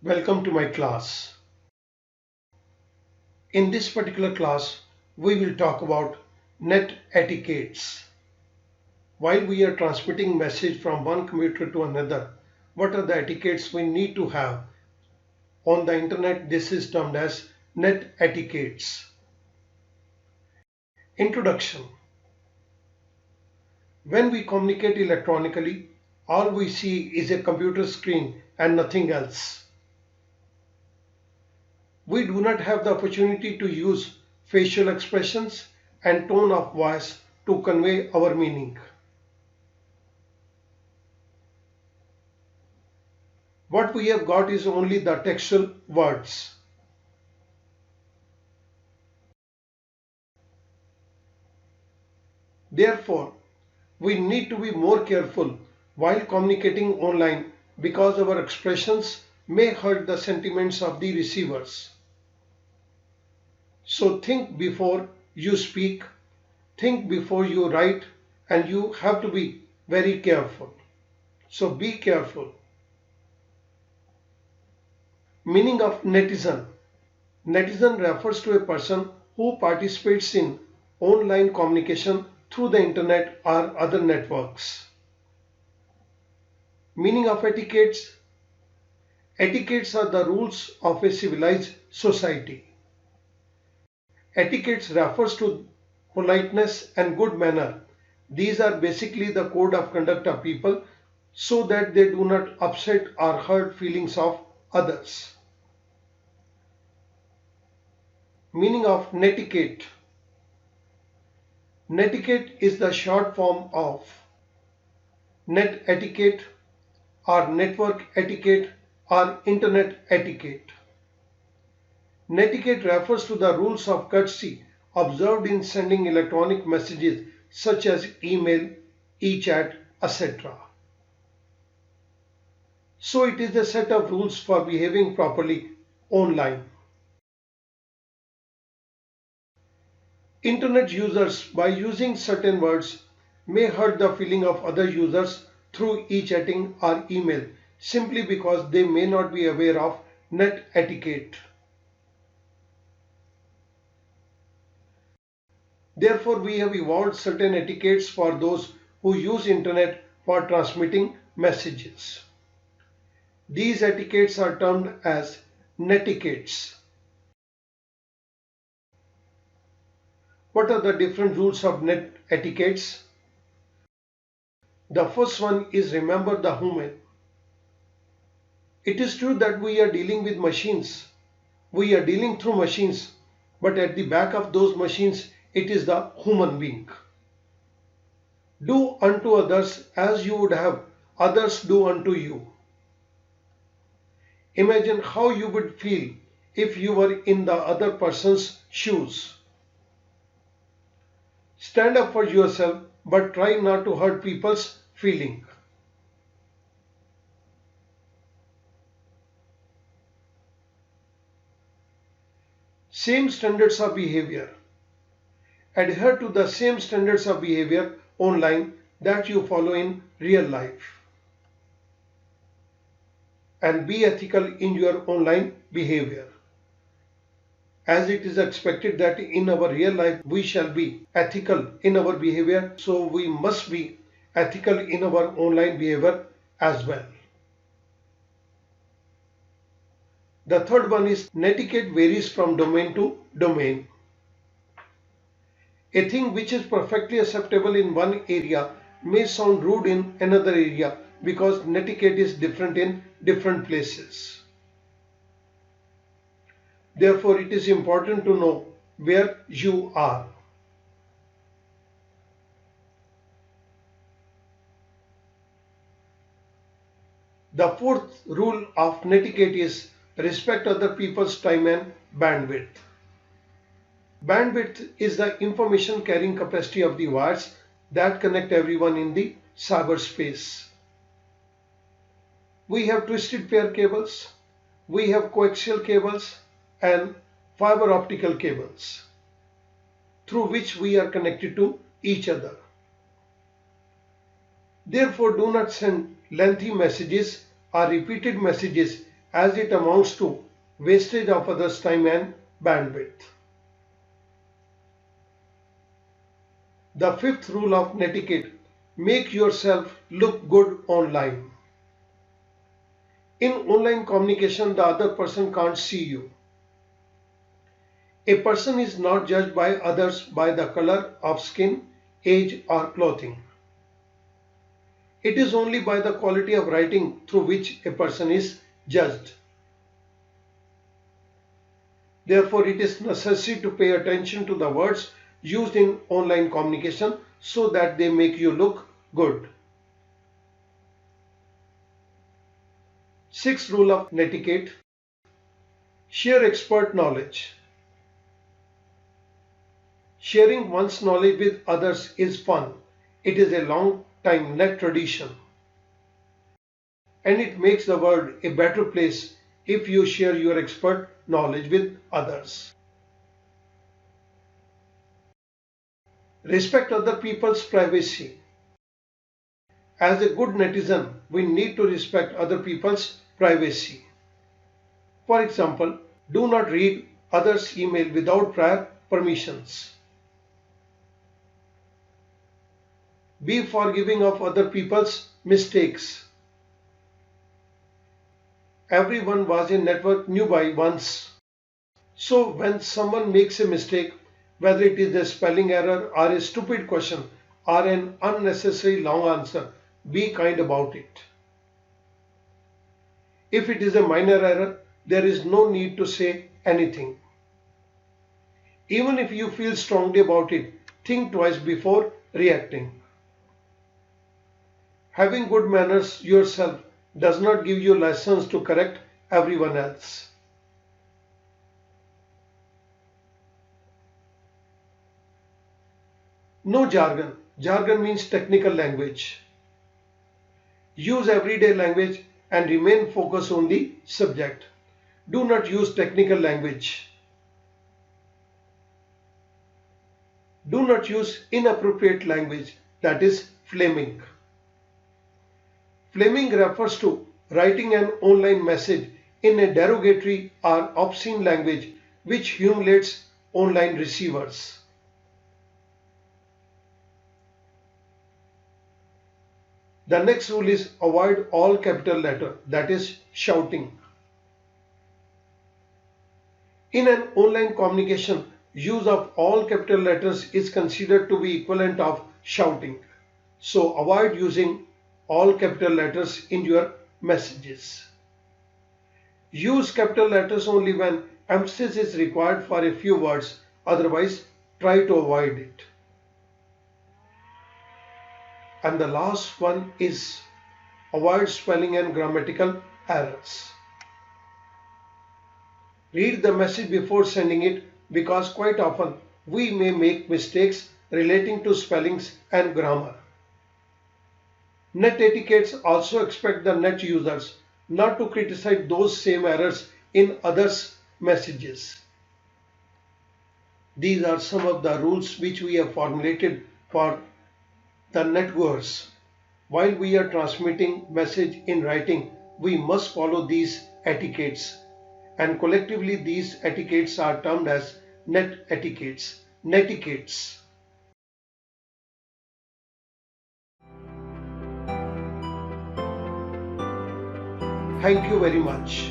Welcome to my class. In this particular class, we will talk about net etiquettes. While we are transmitting message from one computer to another, what are the etiquettes we need to have? On the internet, this is termed as net etiquettes. Introduction. When we communicate electronically, all we see is a computer screen and nothing else. We do not have the opportunity to use facial expressions and tone of voice to convey our meaning. What we have got is only the textual words. Therefore, we need to be more careful while communicating online because our expressions may hurt the sentiments of the receivers. So think before you speak, think before you write, and you have to be very careful. So be careful. Meaning of netizen. Netizen refers to a person who participates in online communication through the internet or other networks. Meaning of etiquettes. Etiquettes are the rules of a civilized society. Etiquettes refers to politeness and good manner. These are basically the code of conduct of people so that they do not upset or hurt feelings of others. Meaning of netiquette. Netiquette is the short form of net etiquette or network etiquette or internet etiquette. Netiquette refers to the rules of courtesy observed in sending electronic messages such as email, e-chat, etc. So it is a set of rules for behaving properly online. Internet users, by using certain words, may hurt the feeling of other users through e-chatting or email simply because they may not be aware of net etiquette. Therefore, we have evolved certain etiquettes for those who use internet for transmitting messages. These etiquettes are termed as netiquettes. What are the different rules of net etiquettes? The first one is remember the human. It is true that we are dealing with machines. We are dealing through machines, but at the back of those machines, it is the human being. Do unto others as you would have others do unto you. Imagine how you would feel if you were in the other person's shoes. Stand up for yourself, but try not to hurt people's feeling. Same standards of behavior. Adhere to the same standards of behavior online that you follow in real life. And be ethical in your online behavior. As it is expected that in our real life we shall be ethical in our behavior, so we must be ethical in our online behavior as well. The third one is netiquette varies from domain to domain. A thing which is perfectly acceptable in one area may sound rude in another area because netiquette is different in different places. Therefore, it is important to know where you are. The fourth rule of netiquette is respect other people's time and bandwidth. Bandwidth is the information carrying capacity of the wires that connect everyone in the cyberspace. We have twisted pair cables, we have coaxial cables and fiber optical cables through which we are connected to each other. Therefore, do not send lengthy messages or repeated messages as it amounts to wastage of others' time and bandwidth. The fifth rule of netiquette: make yourself look good online. In online communication, the other person can't see you. A person is not judged by others by the color of skin, age, or clothing. It is only by the quality of writing through which a person is judged. Therefore, it is necessary to pay attention to the words used in online communication so that they make you look good. Sixth rule of netiquette: share expert knowledge. Sharing one's knowledge with others is fun. It is a long time net tradition. And it makes the world a better place if you share your expert knowledge with others. Respect other people's privacy. As a good netizen, we need to respect other people's privacy. For example, do not read others' email without prior permissions. Be forgiving of other people's mistakes. Everyone was in network knew by once. So when someone makes a mistake, whether it is a spelling error or a stupid question or an unnecessary long answer, be kind about it. If it is a minor error, there is no need to say anything. Even if you feel strongly about it, think twice before reacting. Having good manners yourself does not give you license to correct everyone else. No jargon. Jargon means technical language. Use everyday language and remain focused on the subject. Do not use technical language. Do not use inappropriate language, that is flaming. Flaming refers to writing an online message in a derogatory or obscene language which humiliates online receivers. The next rule is avoid all capital letter, that is shouting. In an online communication, use of all capital letters is considered to be equivalent of shouting. So avoid using all capital letters in your messages. Use capital letters only when emphasis is required for a few words, otherwise try to avoid it. And the last one is avoid spelling and grammatical errors. Read the message before sending it because quite often we may make mistakes relating to spellings and grammar. Net etiquettes also expect the net users not to criticize those same errors in others' messages. These are some of the rules which we have formulated for the netgoers. While we are transmitting message in writing, we must follow these etiquettes, and collectively these etiquettes are termed as net etiquettes. Netiquettes. Thank you very much.